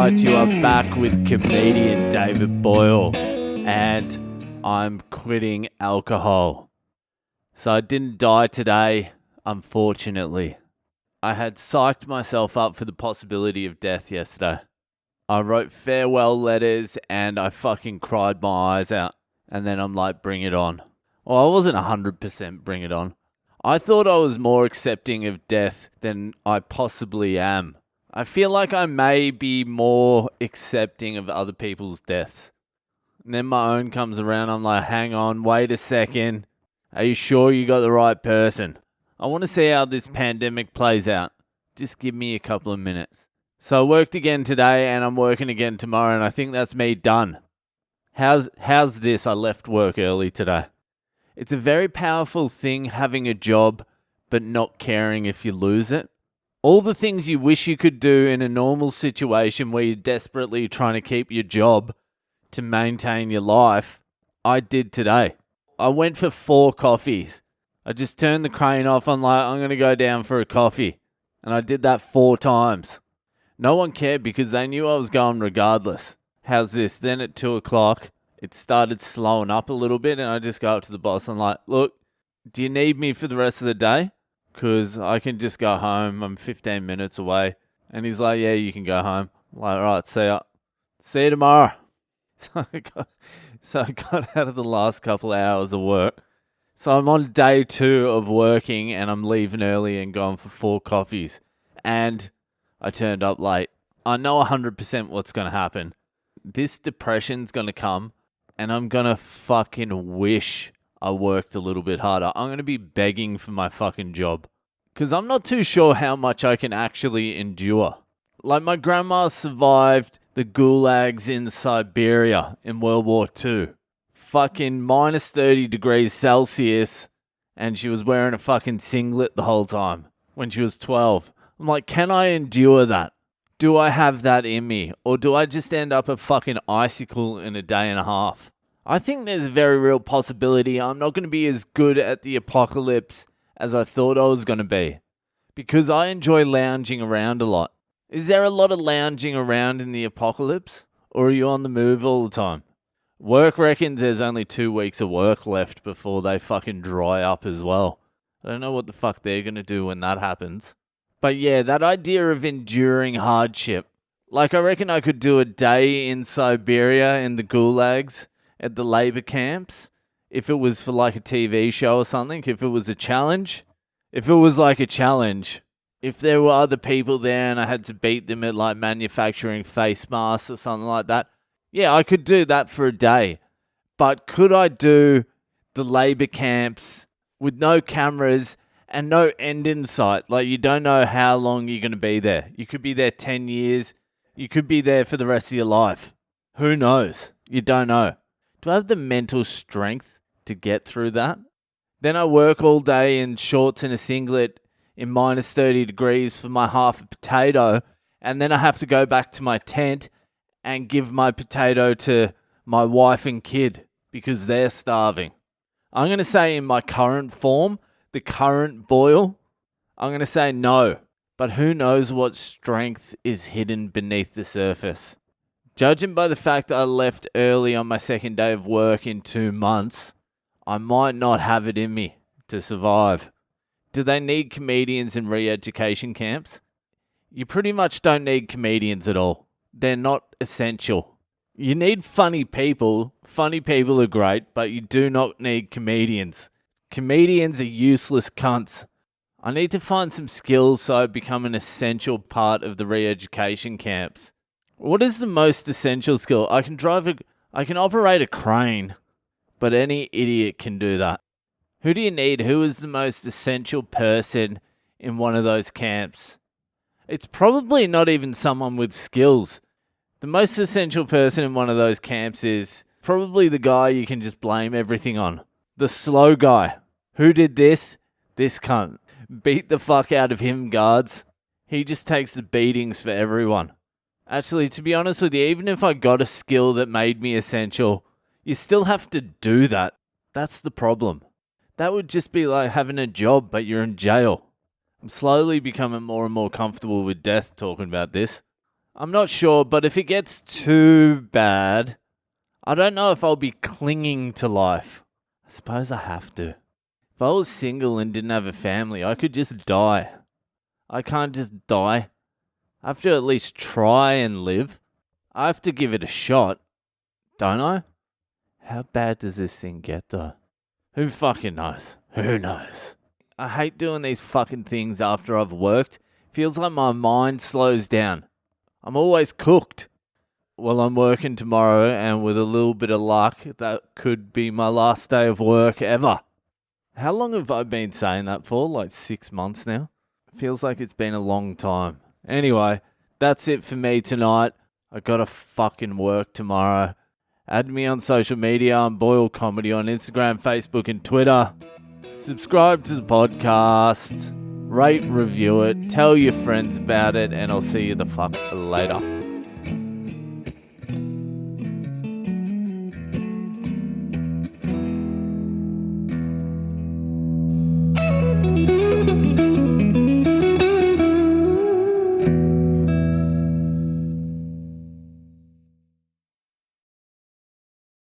right, you are back with comedian David Boyle, and I'm quitting alcohol. So I didn't die today, unfortunately. I had psyched myself up for the possibility of death yesterday. I wrote farewell letters and I fucking cried my eyes out. And then I'm like, bring it on. Well, I wasn't 100% bring it on. I thought I was more accepting of death than I possibly am. I feel like I may be more accepting of other people's deaths. And then my own comes around, I'm like, hang on, wait a second. Are you sure you got the right person? I want to see how this pandemic plays out. Just give me a couple of minutes. So I worked again today and I'm working again tomorrow, and I think that's me done. How's this? I left work early today. It's a very powerful thing having a job but not caring if you lose it. All the things you wish you could do in a normal situation where you're desperately trying to keep your job to maintain your life, I did today. I went for 4 coffees. I just turned the crane off. I'm like, I'm going to go down for a coffee. And I did that 4 times. No one cared because they knew I was going regardless. How's this? Then at 2 o'clock, it started slowing up a little bit, and I just go up to the boss. I'm like, look, do you need me for the rest of the day? Because I can just go home. I'm 15 minutes away. And he's like, yeah, you can go home. I'm like, all right, see ya. See you tomorrow. So I got out of the last couple of hours of work. So I'm on day 2 of working, and I'm leaving early and going for 4 coffees. And I turned up late. I know 100% what's going to happen. This depression's going to come, and I'm going to fucking wish I worked a little bit harder. I'm going to be begging for my fucking job. Because I'm not too sure how much I can actually endure. Like, my grandma survived the gulags in Siberia in World War II. Fucking minus 30 degrees Celsius, and she was wearing a fucking singlet the whole time when she was 12. I'm like, can I endure that? Do I have that in me? Or do I just end up a fucking icicle in a day and a half? I think there's a very real possibility I'm not going to be as good at the apocalypse as I thought I was going to be. Because I enjoy lounging around a lot. Is there a lot of lounging around in the apocalypse? Or are you on the move all the time? Work reckons there's only 2 weeks of work left before they fucking dry up as well. I don't know what the fuck they're going to do when that happens. But yeah, that idea of enduring hardship. Like, I reckon I could do a day in Siberia in the gulags at the labor camps if it was for like a TV show or something, if it was a challenge. If it was like a challenge, if there were other people there and I had to beat them at like manufacturing face masks or something like that, yeah, I could do that for a day. But could I do the labor camps with no cameras and no end in sight? Like, you don't know how long you're going to be there. You could be there 10 years. You could be there for the rest of your life. Who knows? You don't know. Do I have the mental strength to get through that? Then I work all day in shorts and a singlet in minus 30 degrees for my half a potato, and then I have to go back to my tent and give my potato to my wife and kid because they're starving. I'm going to say in my current form, the current Boyle, I'm going to say no. But who knows what strength is hidden beneath the surface. Judging by the fact I left early on my second day of work in 2 months, I might not have it in me to survive. Do they need comedians in re-education camps? You pretty much don't need comedians at all. They're not essential. You need funny people. Funny people are great, but you do not need comedians. Comedians are useless cunts. I need to find some skills so I become an essential part of the re-education camps. What is the most essential skill? I can operate a crane, but any idiot can do that. Who do you need? Who is the most essential person in one of those camps? It's probably not even someone with skills. The most essential person in one of those camps is probably the guy you can just blame everything on. The slow guy. Who did this? This cunt. Beat the fuck out of him, guards. He just takes the beatings for everyone. Actually, to be honest with you, even if I got a skill that made me essential, you still have to do that. That's the problem. That would just be like having a job, but you're in jail. I'm slowly becoming more and more comfortable with death talking about this. I'm not sure, but if it gets too bad, I don't know if I'll be clinging to life. I suppose I have to. If I was single and didn't have a family, I could just die. I can't just die. I have to at least try and live. I have to give it a shot, don't I? How bad does this thing get though? Who fucking knows? Who knows? I hate doing these fucking things after I've worked. Feels like my mind slows down. I'm always cooked. Well, I'm working tomorrow, and with a little bit of luck, that could be my last day of work ever. How long have I been saying that for? Like 6 months now? Feels like it's been a long time. Anyway, that's it for me tonight. I gotta fucking work tomorrow. Add me on social media. I'm Boyle Comedy on Instagram, Facebook, and Twitter. Subscribe to the podcast. Rate, review it. Tell your friends about it. And I'll see you the fuck later.